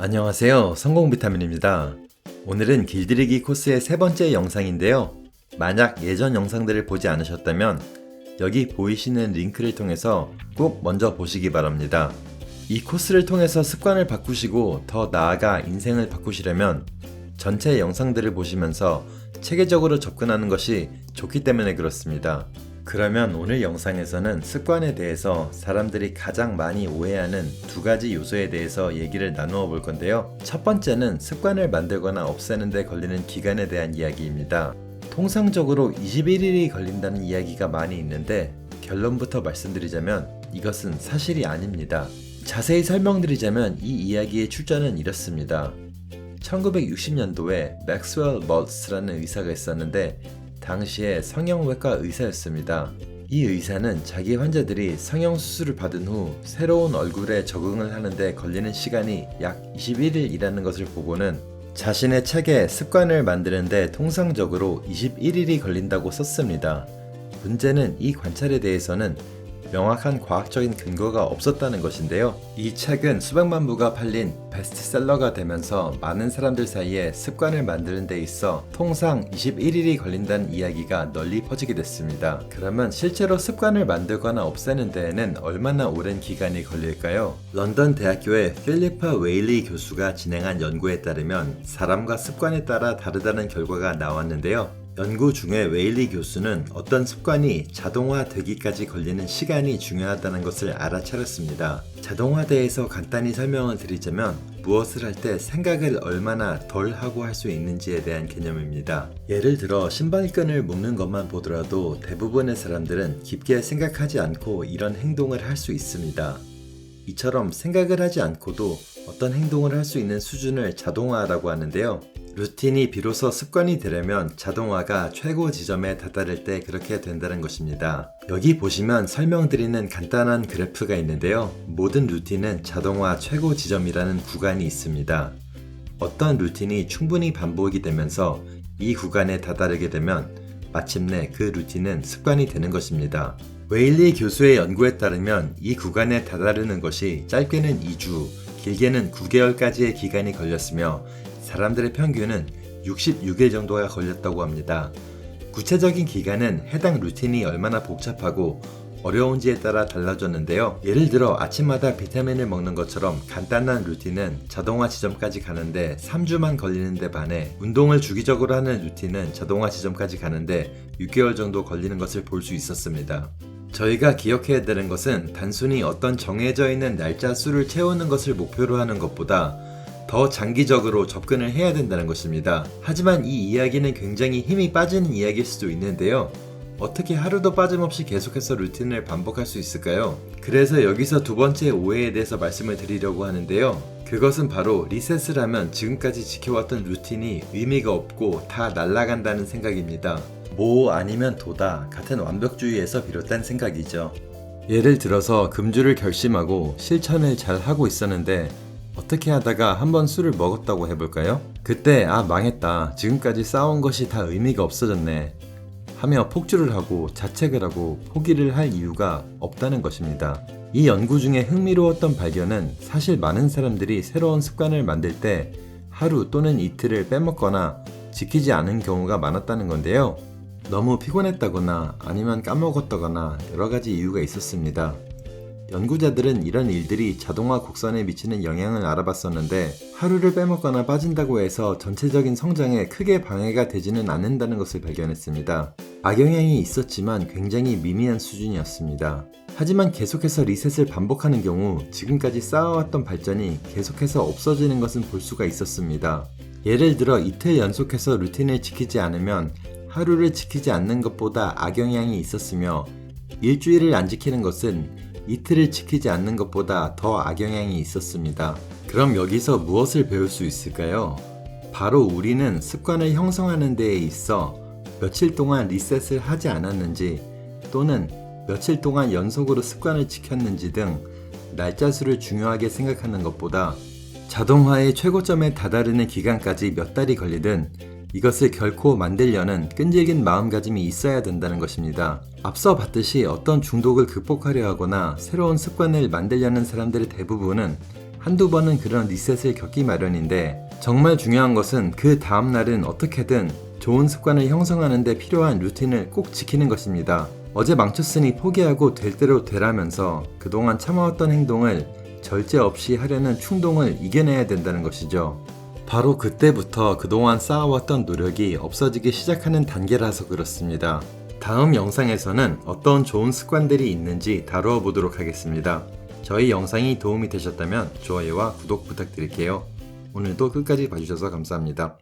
안녕하세요. 성공비타민입니다. 오늘은 길들이기 코스의 세 번째 영상인데요. 만약 예전 영상들을 보지 않으셨다면 여기 보이시는 링크를 통해서 꼭 먼저 보시기 바랍니다. 이 코스를 통해서 습관을 바꾸시고 더 나아가 인생을 바꾸시려면 전체 영상들을 보시면서 체계적으로 접근하는 것이 좋기 때문에 그렇습니다. 그러면 오늘 영상에서는 습관에 대해서 사람들이 가장 많이 오해하는 두 가지 요소에 대해서 얘기를 나누어 볼 건데요. 첫 번째는 습관을 만들거나 없애는 데 걸리는 기간에 대한 이야기입니다. 통상적으로 21일이 걸린다는 이야기가 많이 있는데 결론부터 말씀드리자면 이것은 사실이 아닙니다. 자세히 설명드리자면 이 이야기의 출처는 이렇습니다. 1960년도에 맥스웰 멀츠라는 의사가 있었는데 당시에 성형외과 의사였습니다. 이 의사는 자기 환자들이 성형수술을 받은 후 새로운 얼굴에 적응을 하는데 걸리는 시간이 약 21일이라는 것을 보고는 자신의 책에 습관을 만드는데 통상적으로 21일이 걸린다고 썼습니다. 문제는 이 관찰에 대해서는 명확한 과학적인 근거가 없었다는 것인데요. 이 책은 수백만 부가 팔린 베스트셀러가 되면서 많은 사람들 사이에 습관을 만드는 데 있어 통상 21일이 걸린다는 이야기가 널리 퍼지게 됐습니다. 그러면 실제로 습관을 만들거나 없애는 데에는 얼마나 오랜 기간이 걸릴까요? 런던 대학교의 필리파 웨일리 교수가 진행한 연구에 따르면 사람과 습관에 따라 다르다는 결과가 나왔는데요. 연구 중에 웨일리 교수는 어떤 습관이 자동화되기까지 걸리는 시간이 중요하다는 것을 알아차렸습니다. 자동화대에서 간단히 설명을 드리자면 무엇을 할 때 생각을 얼마나 덜 하고 할 수 있는지에 대한 개념입니다. 예를 들어 신발끈을 묶는 것만 보더라도 대부분의 사람들은 깊게 생각하지 않고 이런 행동을 할 수 있습니다. 이처럼 생각을 하지 않고도 어떤 행동을 할 수 있는 수준을 자동화라고 하는데요. 루틴이 비로소 습관이 되려면 자동화가 최고 지점에 다다를 때 그렇게 된다는 것입니다. 여기 보시면 설명드리는 간단한 그래프가 있는데요. 모든 루틴은 자동화 최고 지점이라는 구간이 있습니다. 어떤 루틴이 충분히 반복이 되면서 이 구간에 다다르게 되면 마침내 그 루틴은 습관이 되는 것입니다. 웨일리 교수의 연구에 따르면 이 구간에 다다르는 것이 짧게는 2주, 길게는 9개월까지의 기간이 걸렸으며 사람들의 평균은 66일 정도가 걸렸다고 합니다. 구체적인 기간은 해당 루틴이 얼마나 복잡하고 어려운지에 따라 달라졌는데요. 예를 들어 아침마다 비타민을 먹는 것처럼 간단한 루틴은 자동화 지점까지 가는데 3주만 걸리는데 반해 운동을 주기적으로 하는 루틴은 자동화 지점까지 가는데 6개월 정도 걸리는 것을 볼 수 있었습니다. 저희가 기억해야 되는 것은 단순히 어떤 정해져 있는 날짜 수를 채우는 것을 목표로 하는 것보다 더 장기적으로 접근을 해야 된다는 것입니다. 하지만 이 이야기는 굉장히 힘이 빠지는 이야기일 수도 있는데요. 어떻게 하루도 빠짐없이 계속해서 루틴을 반복할 수 있을까요? 그래서 여기서 두 번째 오해에 대해서 말씀을 드리려고 하는데요. 그것은 바로 리셋을 하면 지금까지 지켜왔던 루틴이 의미가 없고 다 날아간다는 생각입니다. 뭐 아니면 도다 같은 완벽주의에서 비롯된 생각이죠. 예를 들어서 금주를 결심하고 실천을 잘 하고 있었는데 어떻게 하다가 한번 술을 먹었다고 해볼까요? 그때 망했다. 지금까지 쌓아온 것이 다 의미가 없어졌네. 하며 폭주를 하고 자책을 하고 포기를 할 이유가 없다는 것입니다. 이 연구 중에 흥미로웠던 발견은 사실 많은 사람들이 새로운 습관을 만들 때 하루 또는 이틀을 빼먹거나 지키지 않은 경우가 많았다는 건데요. 너무 피곤했다거나 아니면 까먹었다거나 여러 가지 이유가 있었습니다. 연구자들은 이런 일들이 자동화 곡선에 미치는 영향을 알아봤었는데 하루를 빼먹거나 빠진다고 해서 전체적인 성장에 크게 방해가 되지는 않는다는 것을 발견했습니다. 악영향이 있었지만 굉장히 미미한 수준이었습니다. 하지만 계속해서 리셋을 반복하는 경우 지금까지 쌓아왔던 발전이 계속해서 없어지는 것은 볼 수가 있었습니다. 예를 들어 이틀 연속해서 루틴을 지키지 않으면 하루를 지키지 않는 것보다 악영향이 있었으며 일주일을 안 지키는 것은 이틀을 지키지 않는 것보다 더 악영향이 있었습니다. 그럼 여기서 무엇을 배울 수 있을까요? 바로 우리는 습관을 형성하는 데에 있어 며칠 동안 리셋을 하지 않았는지 또는 며칠 동안 연속으로 습관을 지켰는지 등 날짜 수를 중요하게 생각하는 것보다 자동화의 최고점에 다다르는 기간까지 몇 달이 걸리든 이것을 결코 만들려는 끈질긴 마음가짐이 있어야 된다는 것입니다. 앞서 봤듯이 어떤 중독을 극복하려 하거나 새로운 습관을 만들려는 사람들의 대부분은 한두 번은 그런 리셋을 겪기 마련인데 정말 중요한 것은 그 다음날은 어떻게든 좋은 습관을 형성하는 데 필요한 루틴을 꼭 지키는 것입니다. 어제 망쳤으니 포기하고 될 대로 되라면서 그동안 참아왔던 행동을 절제 없이 하려는 충동을 이겨내야 된다는 것이죠. 바로 그때부터 그동안 쌓아왔던 노력이 없어지기 시작하는 단계라서 그렇습니다. 다음 영상에서는 어떤 좋은 습관들이 있는지 다루어 보도록 하겠습니다. 저희 영상이 도움이 되셨다면 좋아요와 구독 부탁드릴게요. 오늘도 끝까지 봐주셔서 감사합니다.